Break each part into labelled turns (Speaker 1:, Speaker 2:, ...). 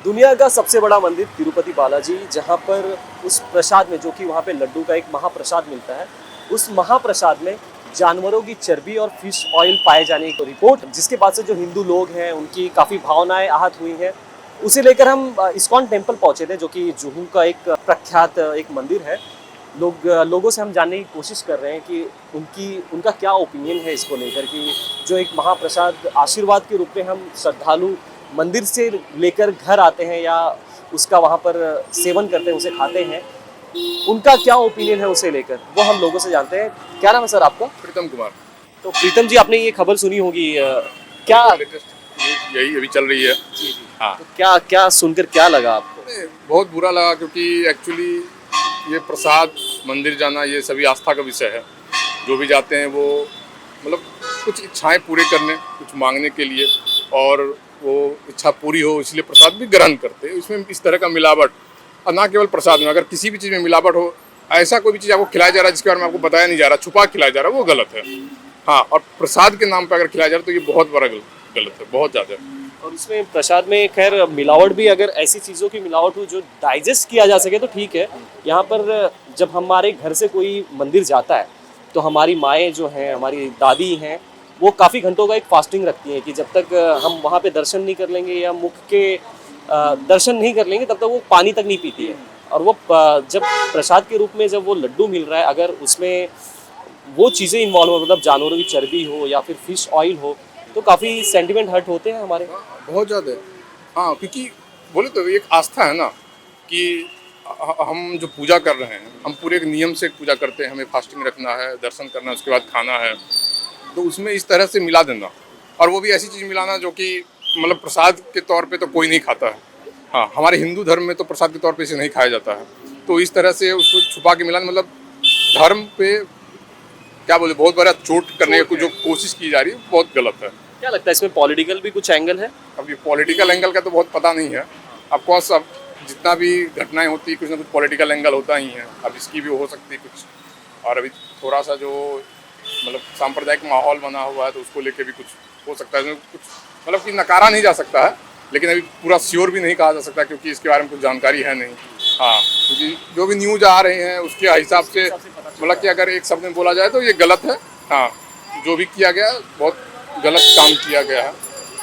Speaker 1: दुनिया का सबसे बड़ा मंदिर तिरुपति बालाजी, जहाँ पर उस प्रसाद में, जो कि वहाँ पे लड्डू का एक महाप्रसाद मिलता है, उस महाप्रसाद में जानवरों की चर्बी और फिश ऑयल पाए जाने की रिपोर्ट, जिसके बाद से जो हिंदू लोग हैं उनकी काफ़ी भावनाएं आहत हुई हैं। उसे लेकर हम इस्कॉन टेम्पल पहुँचे थे, जो कि जुहू का एक प्रख्यात एक मंदिर है। लोगों से हम जानने की कोशिश कर रहे हैं कि उनका क्या ओपिनियन है इसको लेकर, कि जो एक महाप्रसाद आशीर्वाद के रूप में हम श्रद्धालु मंदिर से लेकर घर आते हैं या उसका वहाँ पर सेवन करते हैं, उसे खाते हैं, उनका क्या ओपिनियन है उसे लेकर, वो हम लोगों से जानते हैं। क्या नाम है सर आपका?
Speaker 2: प्रीतम कुमार।
Speaker 1: तो प्रीतम जी, आपने ये खबर सुनी होगी, क्या
Speaker 2: लेटेस्ट यही अभी चल रही है।
Speaker 1: जी जी।
Speaker 2: हाँ,
Speaker 1: तो क्या क्या सुनकर क्या लगा आपको?
Speaker 2: बहुत बुरा लगा क्योंकि एक्चुअली ये प्रसाद मंदिर जाना ये सभी आस्था का विषय है। जो भी जाते हैं वो मतलब कुछ इच्छाएं पूरे करने, कुछ मांगने के लिए, और वो इच्छा पूरी हो इसलिए प्रसाद भी ग्रहण करते हैं। इसमें इस तरह का मिलावट, और ना केवल प्रसाद में, अगर किसी भी चीज़ में मिलावट हो, ऐसा कोई भी चीज़ आपको खिलाया जा रहा है जिसके बारे में आपको बताया नहीं जा रहा, छुपा खिलाया जा रहा है, वो गलत है। हाँ, और प्रसाद के नाम पर अगर खिलाया जा रहा है तो ये बहुत बड़ा गलत है, बहुत ज़्यादा।
Speaker 1: और इसमें प्रसाद में खैर मिलावट भी, अगर ऐसी चीज़ों की मिलावट हो जो डाइजेस्ट किया जा सके तो ठीक है। यहाँ पर जब हमारे घर से कोई मंदिर जाता है तो हमारी माएँ जो हैं, हमारी दादी हैं, वो काफ़ी घंटों का एक फास्टिंग रखती हैं कि जब तक हम वहाँ पे दर्शन नहीं कर लेंगे या मुख के दर्शन नहीं कर लेंगे तब तक वो पानी तक नहीं पीती है। और वो जब प्रसाद के रूप में जब वो लड्डू मिल रहा है, अगर उसमें वो चीज़ें इन्वॉल्व हो, मतलब जानवरों की चर्बी हो या फिर फिश ऑयल हो, तो काफ़ी सेंटिमेंट हर्ट होते हैं हमारे।
Speaker 2: बहुत ज़्यादा। हाँ, क्योंकि बोले तो एक आस्था है ना कि हम जो पूजा कर रहे हैं, हम पूरे एक नियम से पूजा करते हैं, हमें फास्टिंग रखना है, दर्शन करना है, उसके बाद खाना है, तो उसमें इस तरह से मिला देना, और वो भी ऐसी चीज़ मिलाना जो कि मतलब प्रसाद के तौर पे तो कोई नहीं खाता है। हाँ, हमारे हिंदू धर्म में तो प्रसाद के तौर पे इसे नहीं खाया जाता है, तो इस तरह से उसको छुपा के मिलाना, मतलब धर्म पे क्या बोले, बहुत बड़ा चोट करने की जो कोशिश की जा रही है, बहुत गलत है।
Speaker 1: क्या लगता है इसमें पॉलिटिकल भी कुछ एंगल है?
Speaker 2: अब ये पॉलिटिकल एंगल का तो बहुत पता नहीं है। ऑफकोर्स अब जितना भी घटनाएं होती है कुछ ना कुछ पॉलिटिकल एंगल होता ही है, अब इसकी भी हो सकती है कुछ। और अभी थोड़ा सा जो मतलब सांप्रदायिक माहौल बना हुआ है तो उसको लेके भी कुछ हो सकता है, कुछ मतलब कि नकारा नहीं जा सकता है, लेकिन अभी पूरा श्योर भी नहीं कहा जा सकता क्योंकि इसके बारे में कुछ जानकारी है नहीं। हाँ, क्योंकि जो भी न्यूज़ आ रहे हैं उसके हिसाब से मतलब कि अगर एक शब्द में बोला जाए तो ये गलत है। हाँ, जो भी किया गया बहुत गलत काम किया गया है,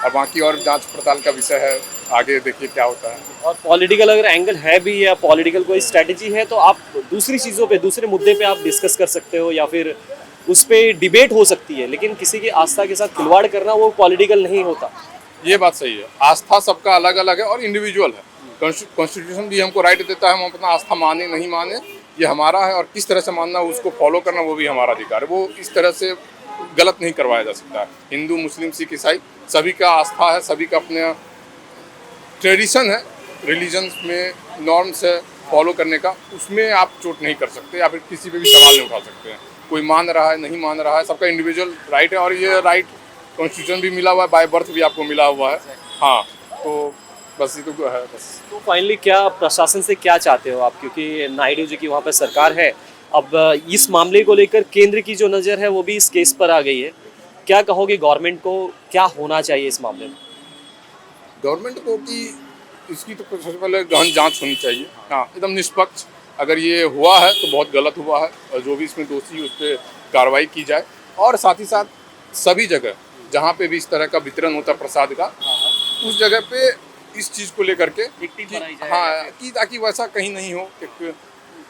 Speaker 2: और बाकी और जांच पड़ताल का विषय है, आगे देखिए क्या होता है।
Speaker 1: और पॉलिटिकल अगर एंगल है भी या पॉलिटिकल कोई स्ट्रेटजी है तो आप दूसरी चीज़ों पे, दूसरे मुद्दे पे आप डिस्कस कर सकते हो या फिर उस पर डिबेट हो सकती है, लेकिन किसी की आस्था के साथ खिलवाड़ करना वो पॉलिटिकल नहीं होता।
Speaker 2: ये बात सही है, आस्था सबका अलग अलग है और इंडिविजुअल है। कॉन्स्टिट्यूशन भी हमको राइट देता है, हम अपना आस्था माने नहीं माने ये हमारा है, और किस तरह से मानना उसको फॉलो करना वो भी हमारा अधिकार है। वो इस तरह से गलत नहीं करवाया जा सकता है। हिंदू, मुस्लिम, सिख, ईसाई सभी का आस्था है, सभी का अपने ट्रेडिशन है, रिलीजन्स में नॉर्म्स है फॉलो करने का, उसमें आप चोट नहीं कर सकते या फिर किसी पे भी सवाल नहीं उठा सकते हैं। कोई मान रहा है, नहीं मान रहा है, सबका इंडिविजुअल राइट है, और ये राइट कॉन्स्टिट्यूशन भी मिला हुआ है, बाय बर्थ भी आपको मिला हुआ है। हाँ, तो बस ये तो है बस।
Speaker 1: तो फाइनली क्या प्रशासन से क्या चाहते हो आप, क्योंकि नायडू जी की वहाँ पर सरकार है, अब इस मामले को लेकर केंद्र की जो नज़र है वो भी इस केस पर आ गई है, क्या कहोगे गवर्नमेंट को क्या होना चाहिए इस मामले में?
Speaker 2: गवर्नमेंट को कि इसकी तो सबसे पहले गहन जांच होनी चाहिए। हाँ, एकदम निष्पक्ष। अगर ये हुआ है तो बहुत गलत हुआ है, और जो भी इसमें दोषी उस पर कार्रवाई की जाए, और साथ ही साथ सभी जगह जहाँ पे भी इस तरह का वितरण होता है प्रसाद का, उस जगह पे इस चीज़ को लेकर के हाँ, कि ताकि वैसा कहीं नहीं हो, एक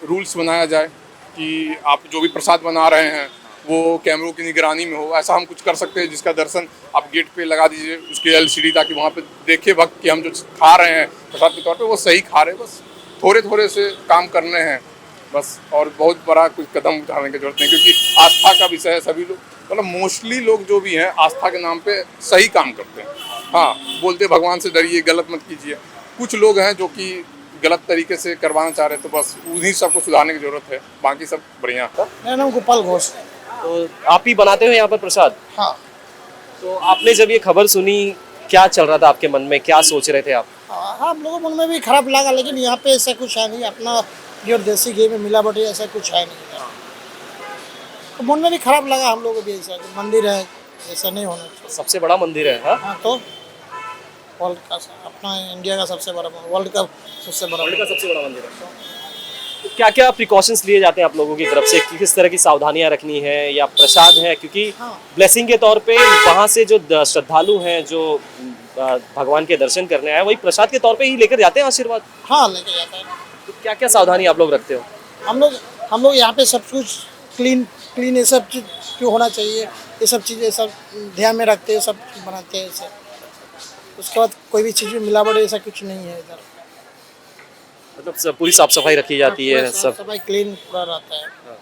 Speaker 2: रूल्स बनाया जाए कि आप जो भी प्रसाद बना रहे हैं वो कैमरों की निगरानी में हो। ऐसा हम कुछ कर सकते हैं जिसका दर्शन आप गेट पे लगा दीजिए उसके एलसीडी, ताकि वहाँ पे देखे वक्त कि हम जो खा रहे हैं प्रसाद के तौर पे वो सही खा रहे हैं। बस थोड़े थोड़े से काम करने हैं बस, और बहुत बड़ा कुछ कदम उठाने की जरूरत नहीं, क्योंकि आस्था का विषय है। सभी लोग मतलब मोस्टली लोग जो भी हैं आस्था के नाम पे सही काम करते हैं। हाँ, बोलते भगवान से डरिए, गलत मत कीजिए। कुछ लोग हैं जो कि गलत तरीके से करवाना चाह रहे हैं, तो बस उन्हीं सबको सुधारने की जरूरत है, बाकी सब बढ़िया।
Speaker 3: मेरा नाम गोपाल घोष।
Speaker 1: तो आप ही बनाते हो यहाँ पर प्रसाद?
Speaker 3: हाँ।
Speaker 1: तो आपने जब ये खबर सुनी, क्या चल रहा था आपके मन में, क्या सोच रहे थे आप?
Speaker 3: हाँ, हम लोगों को मन में भी खराब लगा, लेकिन यहाँ पे ऐसा कुछ है नहीं, अपना प्योर देसी घी में मिलावट ऐसा कुछ है नहीं। तो मन में भी खराब लगा हम लोगों को भी, ऐसा मंदिर है, ऐसा नहीं होना चाहिए।
Speaker 1: सबसे बड़ा मंदिर है। हाँ,
Speaker 3: हाँ, तो वर्ल्ड का अपना इंडिया का सबसे बड़ा वर्ल्ड का सबसे बड़ा
Speaker 1: वर्ल्ड का सबसे बड़ा मंदिर है। तो क्या क्या प्रिकॉशंस लिए जाते हैं आप लोगों की तरफ से कि किस तरह की सावधानियां रखनी है या प्रसाद है, क्योंकि
Speaker 3: हाँ।
Speaker 1: ब्लेसिंग के तौर पे वहाँ से जो श्रद्धालु हैं जो भगवान के दर्शन करने आए वही प्रसाद के तौर पे ही लेकर जाते हैं आशीर्वाद।
Speaker 3: हाँ लेके जाता है।
Speaker 1: तो क्या क्या सावधानी आप लोग रखते हो?
Speaker 3: हम लोग यहाँ पे सब कुछ क्लीन क्लीन ये सब चीज़ क्यों होना चाहिए, ये सब चीज़ें सब ध्यान में रखते हैं, सब बनाते हैं सब। उसके बाद कोई भी चीज़ में मिलावट ऐसा कुछ नहीं है इधर।
Speaker 1: मतलब पूरी साफ सफाई रखी जाती है सब।
Speaker 3: सफाई क्लीन पूरा रहता है।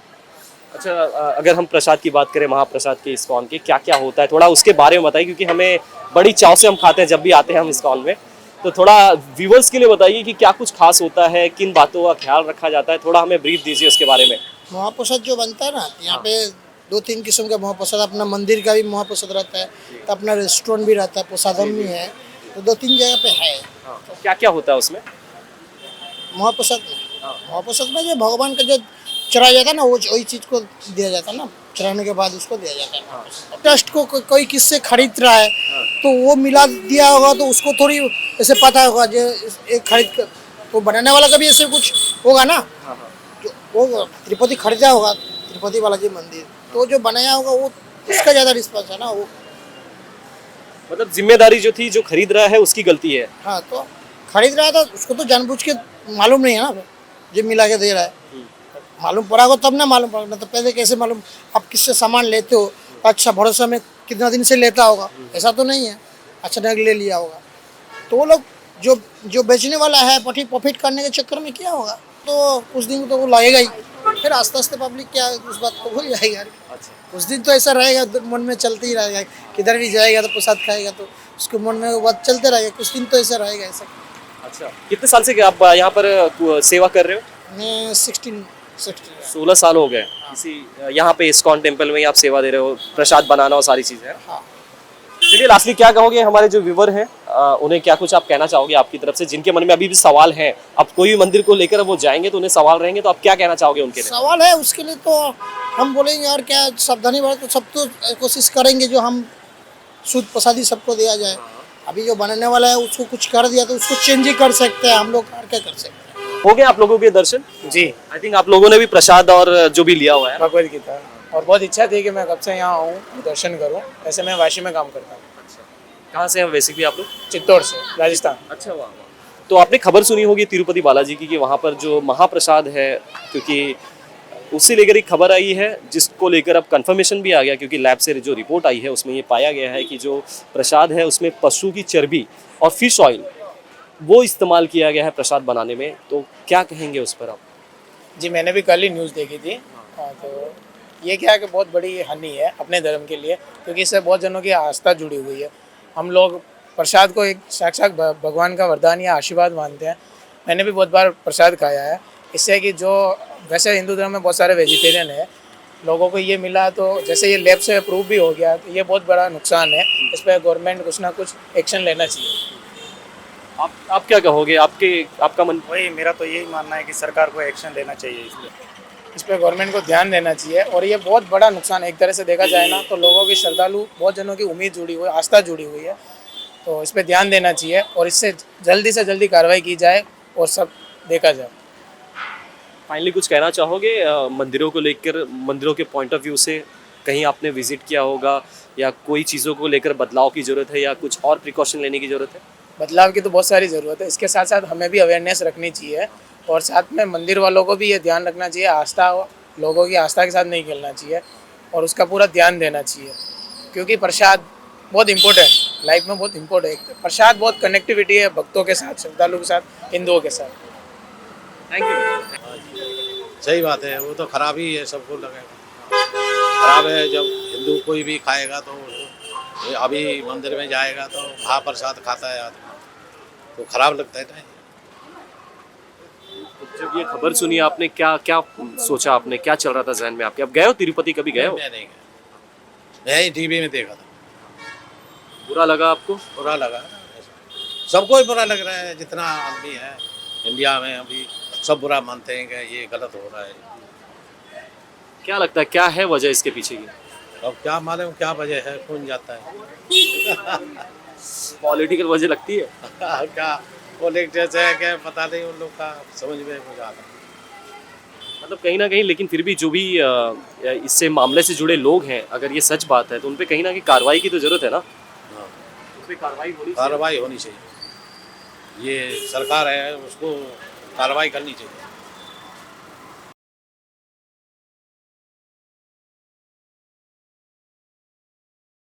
Speaker 1: अच्छा, अगर हम प्रसाद की बात करें, महाप्रसाद के इस्कॉन के क्या क्या होता है थोड़ा उसके बारे में बताइए, क्योंकि हमें बड़ी चाव से हम खाते हैं जब भी आते हैं हम इस्कॉन में। तो थोड़ा व्यूवर्स के लिए बताइए कि क्या कुछ खास होता है, किन बातों का ख्याल रखा जाता है, थोड़ा हमें ब्रीफ दीजिए उसके बारे में।
Speaker 3: महाप्रसाद जो बनता है ना यहाँ पे 2-3 किस्म का महाप्रसाद, अपना मंदिर का भी महाप्रसाद रहता है, तो अपना रेस्टोरेंट भी रहता है, प्रसादम भी है, तो 2-3 जगह पे है।
Speaker 1: तो क्या क्या होता है उसमें?
Speaker 3: महाप्रसाद में जो भगवान का जो चढ़ाया जाता है ना वही चीज़ को दिया जाता है ना, चढ़ाने के बाद उसको दिया जाता है। ट्रस्ट को कोई किससे खरीद रहा है तो वो मिला दिया होगा, तो उसको थोड़ी ऐसे पता होगा जो एक खरीद तो बनाने वाला का भी ऐसे कुछ होगा ना, जो वो तिरुपति खरीदा होगा, तिरुपति बालाजी मंदिर, तो जो बनाया होगा वो उसका ज़्यादा रिस्पॉन्स है ना वो।
Speaker 1: मतलब जिम्मेदारी जो थी, जो खरीद रहा है उसकी गलती है।
Speaker 3: हाँ, तो खरीद रहा था उसको तो जानबूझ के मालूम नहीं है ना जो मिला के दे रहा है। मालूम पड़ा हो तब ना मालूम पड़ा, ना तो पहले कैसे मालूम? आप किससे सामान लेते हो, अच्छा भरोसा में कितना दिन से लेता होगा, ऐसा तो नहीं है अचानक ले लिया होगा। तो वो लोग जो बेचने वाला है प्रॉफिट करने के चक्कर में किया होगा, तो कुछ दिन तो वो लगेगा ही, फिर आस्ते आस्ते पब्लिक क्या उस बात को भूल जाएगा। कुछ दिन तो ऐसा रहेगा, मन में चलते ही रहेगा, किधर भी जाएगा तो प्रसाद खाएगा तो उसके मन में वो बात चलते रहेगा, कुछ दिन तो ऐसा रहेगा ऐसा।
Speaker 1: अच्छा, कितने साल से आप यहाँ पर सेवा कर रहे हो?
Speaker 3: मैं 16
Speaker 1: 16 साल हो गए इसी यहाँ पे इस्कॉन टेम्पल में ही आप सेवा दे रहे हो, प्रसाद बनाना और सारी चीजें।
Speaker 3: हाँ।
Speaker 1: चलिए, लास्टली क्या कहोगे हमारे जो व्यूवर हैं, उन्हें क्या कुछ आप कहना चाहोगे आपकी तरफ से, जिनके मन में अभी भी सवाल हैं? अब कोई भी मंदिर को लेकर वो जाएंगे तो उन्हें सवाल रहेंगे, तो आप क्या कहना चाहोगे उनके लिए?
Speaker 3: सवाल है उसके लिए तो हम बोलेंगे और क्या, सावधानी बरत, तो सब तो कोशिश करेंगे जो हम शुद्ध प्रसादी सबको दिया जाए। अभी जो बनाने वाला है उसको कुछ कर दिया तो उसको चेंज ही कर सकते हैं हम लोग, और क्या कर सकते हैं।
Speaker 1: हो गए आप लोगों के दर्शन?
Speaker 4: जी,
Speaker 1: आई थिंक आप लोगों ने भी प्रसाद और जो भी लिया हुआ है।
Speaker 4: भगवद गीता, और बहुत इच्छा थी कि मैं कब से यहाँ आऊँ दर्शन करूँ। ऐसे मैं वाशी में काम करता हूँ।
Speaker 1: कहाँ से हैं बेसिकली आप लोग?
Speaker 4: चित्तौड़ से, राजस्थान।
Speaker 1: अच्छा, वाह। तो आपने खबर सुनी होगी तिरुपति बालाजी की कि वहाँ पर जो महाप्रसाद है, क्योंकि उससे लेकर एक खबर आई है जिसको लेकर अब कंफर्मेशन भी आ गया, क्योंकि लैब से जो रिपोर्ट आई है उसमें ये पाया गया है कि जो प्रसाद है उसमें पशु की चर्बी और फिश ऑयल वो इस्तेमाल किया गया है प्रसाद बनाने में। तो क्या कहेंगे उस पर आप?
Speaker 4: जी, मैंने भी कल ही न्यूज़ देखी थी। तो ये क्या है कि बहुत बड़ी हानि है अपने धर्म के लिए, क्योंकि इससे बहुत जनों की आस्था जुड़ी हुई है। हम लोग प्रसाद को एक साक्षात भगवान का वरदान या आशीर्वाद मानते हैं। मैंने भी बहुत बार प्रसाद खाया है। इससे कि जो वैसे हिंदू धर्म में बहुत सारे वेजिटेरियन है, लोगों को ये मिला तो जैसे ये लैब से अप्रूव भी हो गया, तो ये बहुत बड़ा नुकसान है। इस पर गवर्नमेंट कुछ ना कुछ एक्शन लेना चाहिए।
Speaker 1: आप क्या कहोगे? आपका मन?
Speaker 5: वही मेरा तो यही मानना है कि सरकार को एक्शन लेना चाहिए
Speaker 4: इस पर गवर्नमेंट को ध्यान देना चाहिए। और ये बहुत बड़ा नुकसान है एक तरह से देखा जाए ना, तो लोगों की श्रद्धालु बहुत जनों की उम्मीद जुड़ी हुई है, आस्था जुड़ी हुई है, तो इस पर ध्यान देना चाहिए और इससे जल्दी से जल्दी कार्रवाई की जाए और सब देखा जाए।
Speaker 1: फाइनली कुछ कहना चाहोगे मंदिरों को लेकर, मंदिरों के पॉइंट ऑफ व्यू से? कहीं आपने विजिट किया होगा या कोई चीज़ों को लेकर बदलाव की ज़रूरत है या कुछ और प्रिकॉशन लेने की ज़रूरत है?
Speaker 4: बदलाव की तो बहुत सारी ज़रूरत है। इसके साथ साथ हमें भी अवेयरनेस रखनी चाहिए और साथ में मंदिर वालों को भी ये ध्यान रखना चाहिए, आस्था लोगों की आस्था के साथ नहीं खेलना चाहिए और उसका पूरा ध्यान देना चाहिए, क्योंकि प्रसाद बहुत इम्पोर्टेंट, लाइफ में बहुत इम्पोर्टेंट है। प्रसाद बहुत कनेक्टिविटी है भक्तों के साथ, श्रद्धालुओं के साथ, हिंदुओं के साथ।
Speaker 1: Thank you.
Speaker 6: सही बात है, वो तो खराब ही है, सबको लगेगा खराब है। जब हिंदू कोई भी खाएगा तो अभी मंदिर में जाएगा तो महाप्रसाद खाता है आदमी, तो खराब लगता है ना।
Speaker 1: जब ये खबर सुनी आपने क्या क्या सोचा? आपने क्या चल रहा था जहन में आपके? आप गए हो तिरुपति, कभी गए हो?
Speaker 6: मैं नहीं गया, मैं ही टीवी में देखा था।
Speaker 1: बुरा लगा आपको?
Speaker 6: बुरा लगा, सबको ही बुरा लग रहा है। जितना आदमी है इंडिया में अभी सब बुरा मानते हैं कि ये गलत हो रहा है।
Speaker 1: क्या लगता है क्या है वजह इसके पीछे की?
Speaker 6: अब क्या मालूम क्या वजह है, कौन जाता है।
Speaker 1: पॉलिटिकल वजह लगती है।
Speaker 6: क्या पॉलिटिक्स है क्या पता नहीं उन लोग का समझ में कुछ आता नहीं।
Speaker 1: मतलब कहीं ना कहीं लेकिन फिर भी जो भी इससे मामले से जुड़े लोग हैं, अगर ये सच बात है तो उन पे कहीं ना कहीं कार्रवाई की तो जरूरत है ना।
Speaker 6: हाँ,
Speaker 1: उन पे कार्रवाई होनी चाहिए।
Speaker 6: कार्रवाई होनी चाहिए। ये सरकार है उसको कार्रवाई करनी चाहिए।